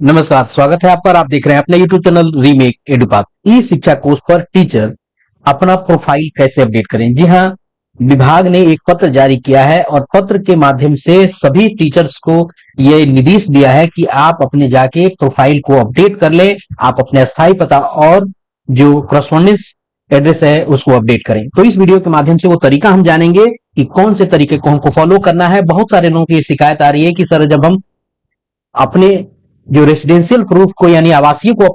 नमस्कार, स्वागत है आपका और आप देख रहे हैं अपना यूट्यूब चैनल रीमेक एडुपाथ। ई शिक्षा कोर्स पर टीचर अपना प्रोफाइल कैसे अपडेट करें। जी हाँ, विभाग ने एक पत्र जारी किया है और पत्र के माध्यम से सभी टीचर्स को ये निर्देश दिया है कि आप अपने जाके प्रोफाइल को अपडेट कर ले, आप अपने अस्थायी पता और जो करस्पॉन्डेंस एड्रेस है उसको अपडेट करें। तो इस वीडियो के माध्यम से वो तरीका हम जानेंगे कि कौन से तरीके को हमको फॉलो करना है। बहुत सारे लोगों की शिकायत आ रही है कि सर जब हम अपने जो रेसिडेंशियल प्रूफ को यानी आवासीय को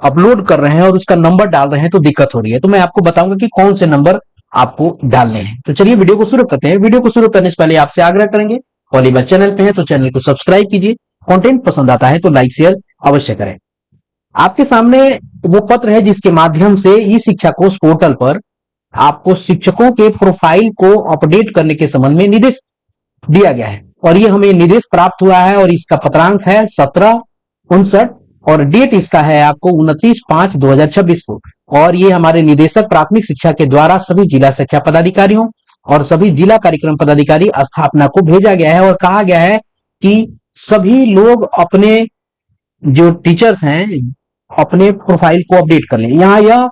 अपलोड कर रहे हैं और उसका नंबर डाल रहे हैं तो दिक्कत हो रही है। तो मैं आपको बताऊंगा कि कौन से नंबर आपको डालने हैं। तो चलिए वीडियो को शुरू करते हैं। वीडियो को शुरू करने से पहले आपसे आग्रह करेंगे, पहली बार चैनल पे हैं तो चैनल को सब्सक्राइब कीजिए, कंटेंट पसंद आता है तो लाइक शेयर अवश्य करें। आपके सामने वो पत्र है जिसके माध्यम से ई शिक्षा कोर्स पोर्टल पर आपको शिक्षकों के प्रोफाइल को अपडेट करने के संबंध में निर्देश दिया गया है और ये हमें निर्देश प्राप्त हुआ है और इसका पत्रांक है 1759 और डेट इसका है आपको 29/5/2026 को। और ये हमारे निदेशक प्राथमिक शिक्षा के द्वारा सभी जिला शिक्षा पदाधिकारियों और सभी जिला कार्यक्रम पदाधिकारी स्थापना को भेजा गया है और कहा गया है कि सभी लोग अपने जो टीचर्स हैं अपने प्रोफाइल को अपडेट कर लें। यहाँ यह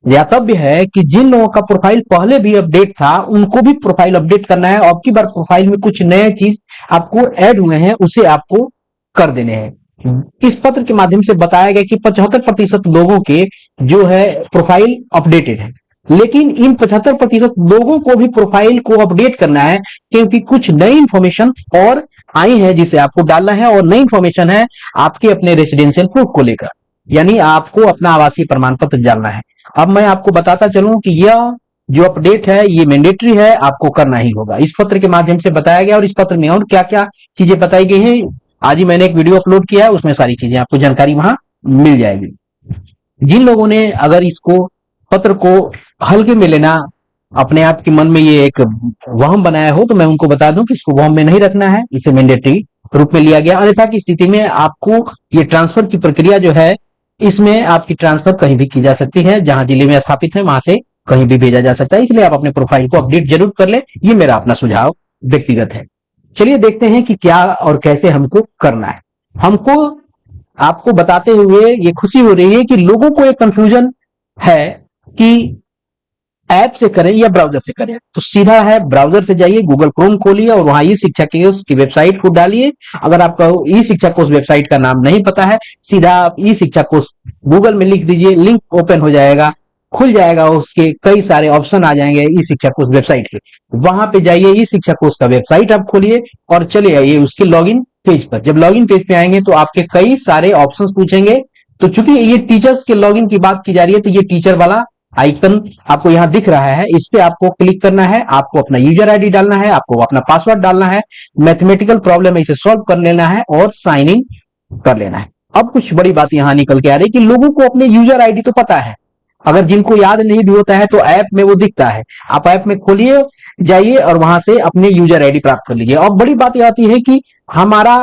ज्ञातव्य है कि जिन लोगों का प्रोफाइल पहले भी अपडेट था उनको भी प्रोफाइल अपडेट करना है। अब की बार प्रोफाइल में कुछ नए चीज आपको ऐड हुए हैं उसे आपको कर देने हैं। इस पत्र के माध्यम से बताया गया कि 75% लोगों के जो है प्रोफाइल अपडेटेड है, लेकिन इन 75% लोगों को भी प्रोफाइल को अपडेट करना है क्योंकि कुछ नई इंफॉर्मेशन और आई है जिसे आपको डालना है। और नई इंफॉर्मेशन है आपके अपने रेसिडेंशियल प्रूफ को लेकर, यानी आपको अपना आवासीय प्रमाण पत्र डालना है। अब मैं आपको बताता चलूं कि यह जो अपडेट है ये मैंडेटरी है, आपको करना ही होगा। इस पत्र के माध्यम से बताया गया और इस पत्र में और क्या क्या चीजें बताई गई हैं आज ही मैंने एक वीडियो अपलोड किया है, उसमें सारी चीजें आपको जानकारी वहां मिल जाएगी। जिन लोगों ने अगर इसको पत्र को हल्के में लेना, अपने आप के मन में ये एक वहम बनाया हो, तो मैं उनको बता दूं कि इसको वहम में नहीं रखना है, इसे मैंडेटरी रूप में लिया गया। अन्यथा की स्थिति में आपको ये ट्रांसफर की प्रक्रिया जो है इसमें आपकी ट्रांसफर कहीं भी की जा सकती है, जहां जिले में स्थापित है वहां से कहीं भी भेजा जा सकता है। इसलिए आप अपने प्रोफाइल को अपडेट जरूर कर ले, ये मेरा अपना सुझाव व्यक्तिगत है। चलिए देखते हैं कि क्या और कैसे हमको करना है। हमको आपको बताते हुए ये खुशी हो रही है कि लोगों को एक कंफ्यूजन है कि ऐप से करें या ब्राउजर से करें। तो सीधा है, ब्राउजर से जाइए, गूगल क्रोम खोलिए और वहां ई शिक्षा कोर्स की वेबसाइट को डालिए। अगर आपका ई शिक्षा कोर्स वेबसाइट का नाम नहीं पता है, सीधा आप ई शिक्षा कोर्स गूगल में लिख दीजिए, लिंक ओपन हो जाएगा, खुल जाएगा, उसके कई सारे ऑप्शन आ जाएंगे ई शिक्षा कोर्स वेबसाइट के। वहां पे जाइए, ई शिक्षा कोर्स का वेबसाइट आप खोलिए और चले आइए उसके लॉगिन पेज पर। जब लॉगिन पेज पे आएंगे तो आपके कई सारे ऑप्शंस पूछेंगे। तो चूंकि ये टीचर्स के लॉगिन की बात की जा रही है तो ये टीचर वाला आइकन आपको यहां दिख रहा है, इस पे आपको क्लिक करना है, आपको अपना यूजर आईडी डालना है, आपको अपना पासवर्ड डालना है, मैथमेटिकल प्रॉब्लम है इसे सॉल्व कर लेना है और साइन इन कर लेना है। अब कुछ बड़ी बात यहां निकल के आ रही है कि लोगों को अपने यूजर आईडी तो पता है, अगर जिनको याद नहीं भी होता है तो ऐप में वो दिखता है। आप ऐप में खोलिए, जाइए और वहां से अपने यूजर आईडी प्राप्त कर लीजिए। और बड़ी बात यह आती है कि हमारा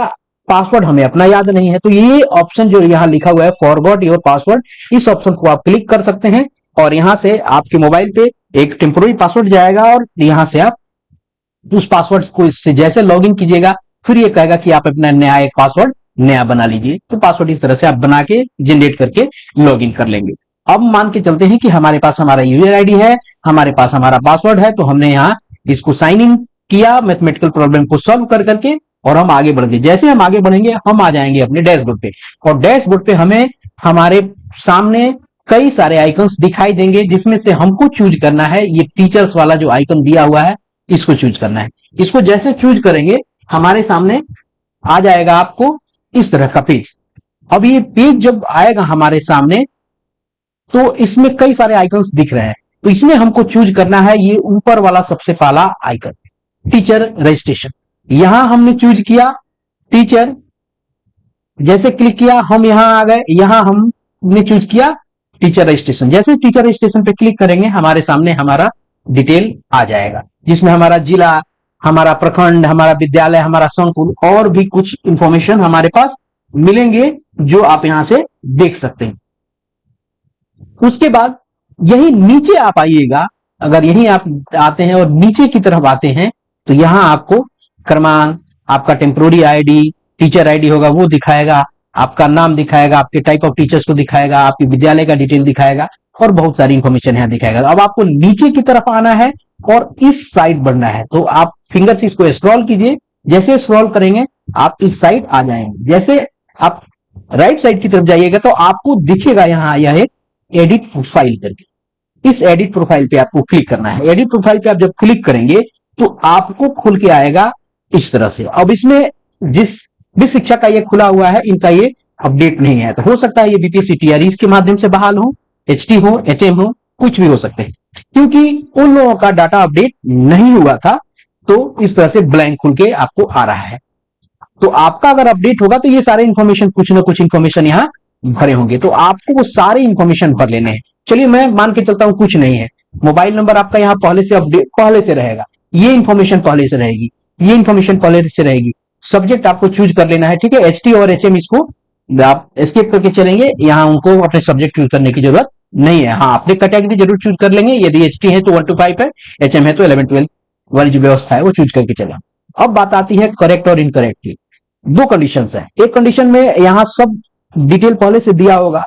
पासवर्ड हमें अपना याद नहीं है, तो ये ऑप्शन जो यहां लिखा हुआ है फॉरगॉट योर पासवर्ड, इस ऑप्शन को आप क्लिक कर सकते हैं और यहां से आपके मोबाइल पे एक टेम्पोररी पासवर्ड जाएगा और यहां से आप उस पासवर्ड को से जैसे लॉगिन कीजिएगा फिर ये कहेगा कि आप अपना नया एक पासवर्ड नया बना लीजिए। तो पासवर्ड इस तरह से आप बना के जनरेट करके लॉगिन कर लेंगे। अब मान के चलते हैं कि हमारे पास हमारा यूजर आईडी है, हमारे पास हमारा पासवर्ड है, तो हमने यहाँ इसको साइन इन किया मैथमेटिकल प्रॉब्लम को सॉल्व कर करके और हम आगे बढ़ गए। जैसे हम आगे बढ़ेंगे हम आ जाएंगे अपने डैशबोर्ड पे और डैशबोर्ड पे हमें हमारे सामने कई सारे आइकन्स दिखाई देंगे जिसमें से हमको चूज करना है ये टीचर्स वाला जो आइकन दिया हुआ है, इसको चूज करना है। इसको जैसे चूज करेंगे हमारे सामने आ जाएगा आपको इस तरह का पेज। अब ये पेज जब आएगा हमारे सामने तो इसमें कई सारे आइकन्स दिख रहे हैं, तो इसमें हमको चूज करना है ये ऊपर वाला सबसे पहला आइकन टीचर रजिस्ट्रेशन। यहां हमने चूज किया टीचर, जैसे क्लिक किया हम यहां आ गए, यहां हमने चूज किया टीचर रजिस्ट्रेशन। जैसे टीचर रजिस्ट्रेशन पे क्लिक करेंगे हमारे सामने हमारा डिटेल आ जाएगा जिसमें हमारा जिला, हमारा प्रखंड, हमारा विद्यालय, हमारा संकुल और भी कुछ इंफॉर्मेशन हमारे पास मिलेंगे जो आप यहां से देख सकते हैं। उसके बाद यही नीचे आप आइएगा, अगर यही आप आते हैं और नीचे की तरफ आते हैं तो यहां आपको क्रमांक, आपका टेम्पोररी आईडी, टीचर आईडी होगा वो दिखाएगा, आपका नाम दिखाएगा, आपके टाइप ऑफ टीचर्स को दिखाएगा, आपके विद्यालय का डिटेल दिखाएगा और बहुत सारी इंफॉर्मेशन यहाँ दिखाएगा। अब आपको नीचे की तरफ आना है और इस साइड बढ़ना है, तो आप फिंगर से इसको स्क्रॉल कीजिए। जैसे स्क्रॉल करेंगे आप इस साइड आ जाएंगे। जैसे आप राइट साइड की तरफ जाइएगा तो आपको दिखेगा यहाँ यह एक एडिट प्रोफाइल करके। इस एडिट प्रोफाइल पे आपको क्लिक करना है। एडिट प्रोफाइल पे आप जब क्लिक करेंगे तो आपको खुल के आएगा इस तरह से। अब इसमें जिस भी शिक्षा का ये खुला हुआ है, इनका ये अपडेट नहीं है, तो हो सकता है ये बीपीएससी टीआरई के माध्यम से बहाल हो, एचटी हो, एचएम हो, कुछ भी हो सकते हैं, क्योंकि उन लोगों का डाटा अपडेट नहीं हुआ था, तो इस तरह से ब्लैंक खुल के आपको आ रहा है। तो आपका अगर अपडेट होगा तो ये सारे इंफॉर्मेशन, कुछ ना कुछ इंफॉर्मेशन यहाँ भरे होंगे, तो आपको वो सारे इंफॉर्मेशन भर लेने हैं। चलिए मैं मान के चलता हूं कुछ नहीं है, मोबाइल नंबर आपका यहाँ पहले से अपडेट पहले से रहेगा, ये इंफॉर्मेशन पहले से रहेगी, ये इंफॉर्मेशन पहले से रहेगी। सब्जेक्ट आपको चूज कर लेना है, ठीक है। एचटी और एचएम इसको आप एस्केप करके चलेंगे, यहाँ उनको अपने सब्जेक्ट चूज करने की जरूरत नहीं है। हाँ, अपने कैटेगरी जरूर चूज कर लेंगे, यदि एचटी है तो 1 to 5 है, एचएम है तो 11-12 वाली जो व्यवस्था है वो चूज करके चलें। अब बात आती है करेक्ट और इनकरेक्ट की। दो कंडीशंस है, एक कंडीशन में यहाँ सब डिटेल पहले से दिया होगा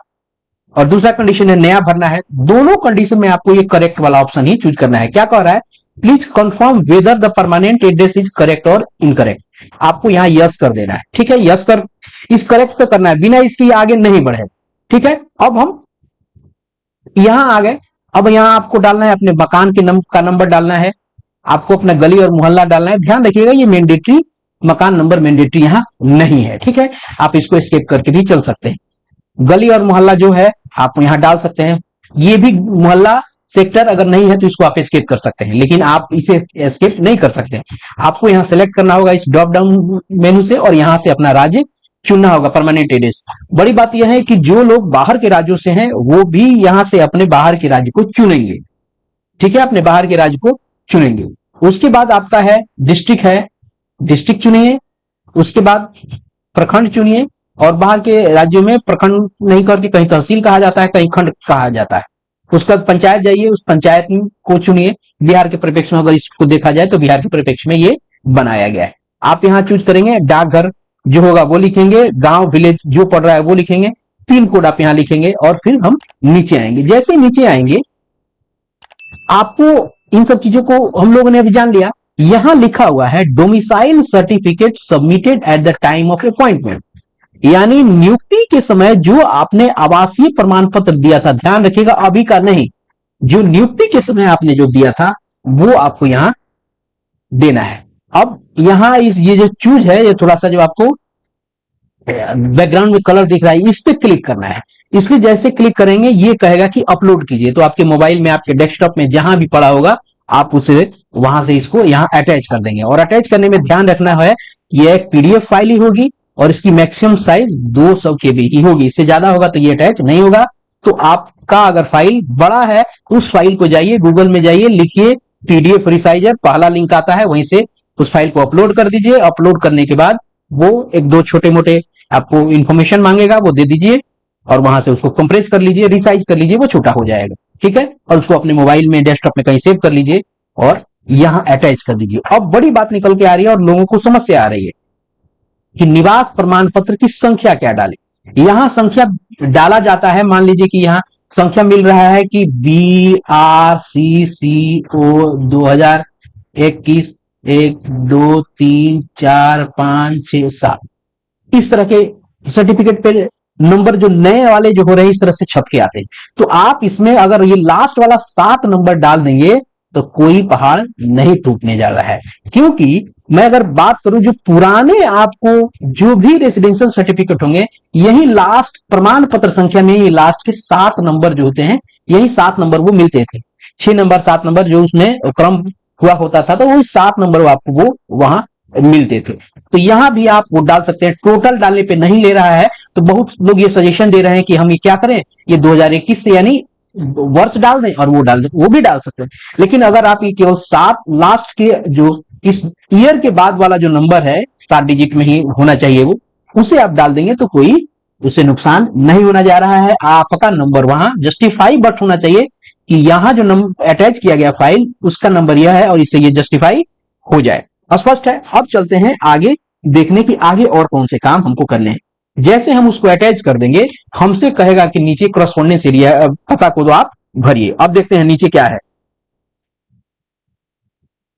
और दूसरा कंडीशन है नया भरना है। दोनों कंडीशन में आपको ये करेक्ट वाला ऑप्शन ही चूज करना है। क्या कह रहा है, please confirm whether the permanent address is correct और इनकरेक्ट। आपको यहाँ यस कर देना है, ठीक है। यस कर इस करेक्ट पे करना है, बिना इसके आगे नहीं बढ़े, ठीक है। अब हम यहां आ गए। अब यहां आपको डालना है अपने मकान के का नंबर डालना है, आपको अपना गली और मोहल्ला डालना है। ध्यान रखिएगा ये मैंडेटरी मकान नंबर मैंडेटरी यहां नहीं है, ठीक है। आप इसको एस्केप करके भी चल सकते हैं। गली और मोहल्ला जो है आप यहां डाल सकते हैं। ये भी मोहल्ला सेक्टर अगर नहीं है तो इसको आप एस्केप कर सकते हैं, लेकिन आप इसे एस्केप नहीं कर सकते। आपको यहां सेलेक्ट करना होगा इस ड्रॉप डाउन मेनू से और यहां से अपना राज्य चुनना होगा, परमानेंट एड्रेस। बड़ी बात यह है कि जो लोग बाहर के राज्यों से हैं वो भी यहां से अपने बाहर के राज्य को चुनेंगे, ठीक है, अपने बाहर के राज्य को चुनेंगे। उसके बाद आपका है डिस्ट्रिक्ट है, डिस्ट्रिक्ट चुनिए। उसके बाद प्रखंड चुनिए, और बाहर के राज्यों में प्रखंड नहीं करके कहीं तहसील कहा जाता है, कहीं खंड कहा जाता है। उसका पंचायत जाइए, उस पंचायत को चुनिए। बिहार के परिप्रेक्ष्य में अगर इसको देखा जाए तो बिहार के परिप्रेक्ष्य में ये बनाया गया है। आप यहाँ चूज करेंगे, डाकघर जो होगा वो लिखेंगे, गांव विलेज जो पड़ रहा है वो लिखेंगे, पिन कोड आप यहाँ लिखेंगे और फिर हम नीचे आएंगे। जैसे नीचे आएंगे आपको इन सब चीजों को हम लोगों ने अभी जान लिया। यहां लिखा हुआ है domicile certificate submitted at the time of appointment, यानी नियुक्ति के समय जो आपने आवासीय प्रमाण पत्र दिया था, ध्यान रखिएगा अभी का नहीं, जो नियुक्ति के समय आपने जो दिया था वो आपको यहां देना है। अब यहां ये जो चूज है, ये थोड़ा सा जो आपको बैकग्राउंड में कलर दिख रहा है, इस पे क्लिक करना है। इस पे जैसे क्लिक करेंगे ये कहेगा कि अपलोड कीजिए, तो आपके मोबाइल में, आपके डेस्कटॉप में जहां भी पड़ा होगा आप उसे वहां से इसको यहां अटैच कर देंगे। और अटैच करने में ध्यान रखना है कि यह एक पीडीएफ फाइल ही होगी और इसकी मैक्सिमम साइज 200 KB की होगी, इससे ज्यादा होगा तो ये अटैच नहीं होगा। तो आपका अगर फाइल बड़ा है उस फाइल को जाइए, गूगल में जाइए, लिखिए पीडीएफ रिसाइजर, पहला लिंक आता है, वहीं से उस फाइल को अपलोड कर दीजिए। अपलोड करने के बाद वो एक दो छोटे मोटे आपको इंफॉर्मेशन मांगेगा, वो दे दीजिए और वहां से उसको कंप्रेस कर लीजिए, रिसाइज कर लीजिए, वो छोटा हो जाएगा, ठीक है। और उसको अपने मोबाइल में, डेस्कटॉप में कहीं सेव कर लीजिए और यहां अटैच कर दीजिए। अब बड़ी बात निकल के आ रही है और लोगों को समस्या आ रही है कि निवास प्रमाण पत्र की संख्या क्या डाले। यहां संख्या डाला जाता है, मान लीजिए कि यहां संख्या मिल रहा है कि BRCCO 2021 1 2 3 4 5 6 7 इस तरह के सर्टिफिकेट पे नंबर जो नए वाले जो हो रहे हैं इस तरह से छप के आते हैं। तो आप इसमें अगर ये लास्ट वाला 7 नंबर डाल देंगे तो कोई पहाड़ नहीं टूटने जा रहा है। क्योंकि मैं अगर बात करूं जो पुराने आपको जो भी रेसिडेंशियल सर्टिफिकेट होंगे, यही लास्ट प्रमाण पत्र संख्या में ये लास्ट के 7 नंबर जो होते हैं, यही 7 नंबर वो मिलते थे। 6 नंबर 7 नंबर जो उसमें क्रम हुआ होता था, तो वो 7 नंबर आपको वो वहां मिलते थे। तो यहां भी आप वो डाल सकते हैं। टोटल डालने पे नहीं ले रहा है, तो बहुत लोग ये सजेशन दे रहे हैं कि हम ये क्या करें, ये 2021 से यानी वर्ष डाल दें और वो डाल दें, वो भी डाल सकते हैं। लेकिन अगर आप ये केवल 7 लास्ट के जो इस ईयर के बाद वाला जो नंबर है 7 डिजिट में ही होना चाहिए, वो उसे आप डाल देंगे तो कोई उससे नुकसान नहीं होना जा रहा है। आपका नंबर वहां जस्टिफाई बट होना चाहिए कि यहां जो नंबर अटैच किया गया फाइल उसका नंबर यह है और इससे ये जस्टिफाई हो जाए। स्पष्ट है। अब चलते हैं आगे देखने की आगे और कौन से काम हमको करने हैं। जैसे हम उसको अटैच कर देंगे, हमसे कहेगा कि नीचे करस्पॉन्डेंस एरिया पता को तो आप भरिए। अब देखते हैं नीचे क्या है।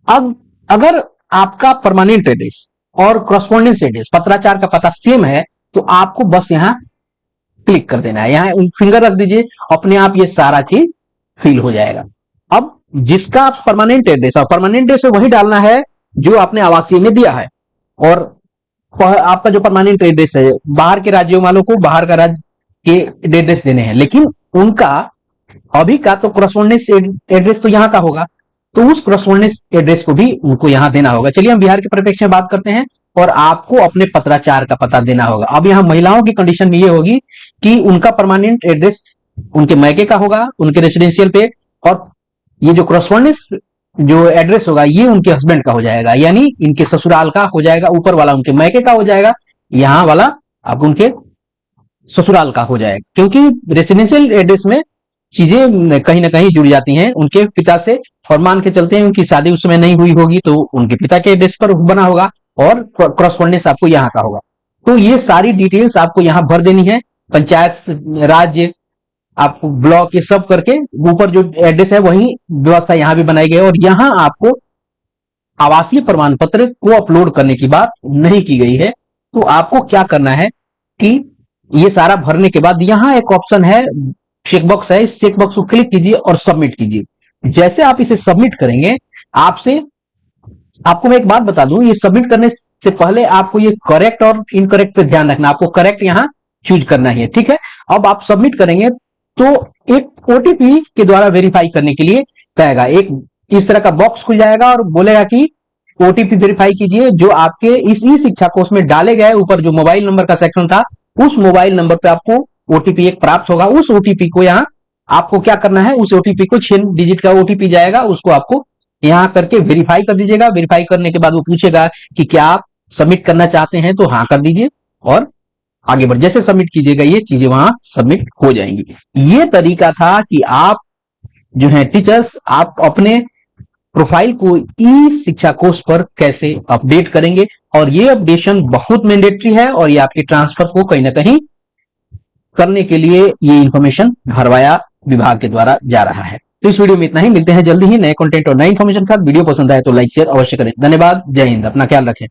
अब अगर आपका परमानेंट एड्रेस और करस्पॉन्डेंस एड्रेस पत्राचार का पता सेम है, तो आपको बस यहां क्लिक कर देना है, यहां फिंगर रख दीजिए, अपने आप ये सारा चीज फिल हो जाएगा। अब जिसका परमानेंट एड्रेस है, परमानेंट एड्रेस वही डालना है जो आपने आवासीय में दिया है, और आपका जो परमानेंट एड्रेस है, बाहर के राज्यों वालों को बाहर का राज्य के एड्रेस देने हैं, लेकिन उनका अभी का तो करस्पॉन्डेंस एड्रेस तो यहाँ का होगा, तो उस करस्पॉन्डेंस एड्रेस को भी उनको यहाँ देना होगा। चलिए हम बिहार के परिप्रेक्ष्य में बात करते हैं, और आपको अपने पत्राचार का पता देना होगा। अब यहाँ महिलाओं की कंडीशन में ये होगी कि उनका परमानेंट एड्रेस उनके मैके का होगा, उनके रेसिडेंशियल पे, और ये जो करस्पॉन्डेंस जो एड्रेस होगा ये उनके हस्बैंड का हो जाएगा, यानी इनके ससुराल का हो जाएगा, ऊपर वाला उनके मैके का हो जाएगा, यहाँ वाला अब उनके ससुराल का हो जाएगा। क्योंकि रेसिडेंशियल एड्रेस में चीजें कहीं ना कहीं जुड़ जाती हैं उनके पिता से, और मान के चलते हैं उनकी शादी उस समय नहीं हुई होगी तो उनके पिता के एड्रेस पर बना होगा, और करस्पॉन्डेंस आपको यहाँ का होगा। तो ये सारी डिटेल्स आपको यहाँ भर देनी है, पंचायत, राज्य, आपको ब्लॉक, ये सब करके ऊपर जो एड्रेस है वही व्यवस्था यहाँ भी बनाई गई है। और यहाँ आपको आवासीय प्रमाण पत्र को अपलोड करने की बात नहीं की गई है। तो आपको क्या करना है कि ये सारा भरने के बाद यहाँ एक ऑप्शन है, चेकबॉक्स है, इस चेकबॉक्स को क्लिक कीजिए और सबमिट कीजिए। जैसे आप इसे सबमिट करेंगे, आपको मैं एक बात बता दूं, ये सबमिट करने से पहले आपको ये करेक्ट और इनकरेक्ट पे ध्यान रखना, आपको करेक्ट यहाँ चूज करना है, ठीक है। अब आप सबमिट करेंगे तो एक ओटीपी के द्वारा वेरीफाई करने के लिए कहेगा, एक इस तरह का बॉक्स खुल जाएगा और बोलेगा कि ओटीपी वेरीफाई कीजिए, जो आपके इस ई शिक्षा कोष में डाले गए ऊपर जो मोबाइल नंबर का सेक्शन था, उस मोबाइल नंबर पे आपको ओटीपी एक प्राप्त होगा। उस ओटीपी को यहाँ आपको क्या करना है, उस ओटीपी को 6 डिजिट का ओटीपी जाएगा, उसको आपको यहाँ करके वेरीफाई कर दीजिएगा। वेरीफाई करने के बाद वो पूछेगा कि क्या आप सबमिट करना चाहते हैं, तो हाँ कर दीजिए और आगे बढ़, जैसे सबमिट कीजिएगा ये चीजें वहां सबमिट हो जाएंगी। ये तरीका था कि आप जो है टीचर्स, आप अपने प्रोफाइल को ई शिक्षा कोष पर कैसे अपडेट करेंगे, और ये अपडेशन बहुत मैंडेटरी है, और ये आपके ट्रांसफर को कहीं ना कहीं करने के लिए ये इंफॉर्मेशन भरवाया विभाग के द्वारा जा रहा है। तो इस वीडियो में इतना ही, मिलते हैं जल्दी ही नए कंटेंट और नए इंफॉर्मेशन के साथ। वीडियो पसंद आए तो लाइक शेयर अवश्य करें। धन्यवाद, जय हिंद, अपना ख्याल रखें।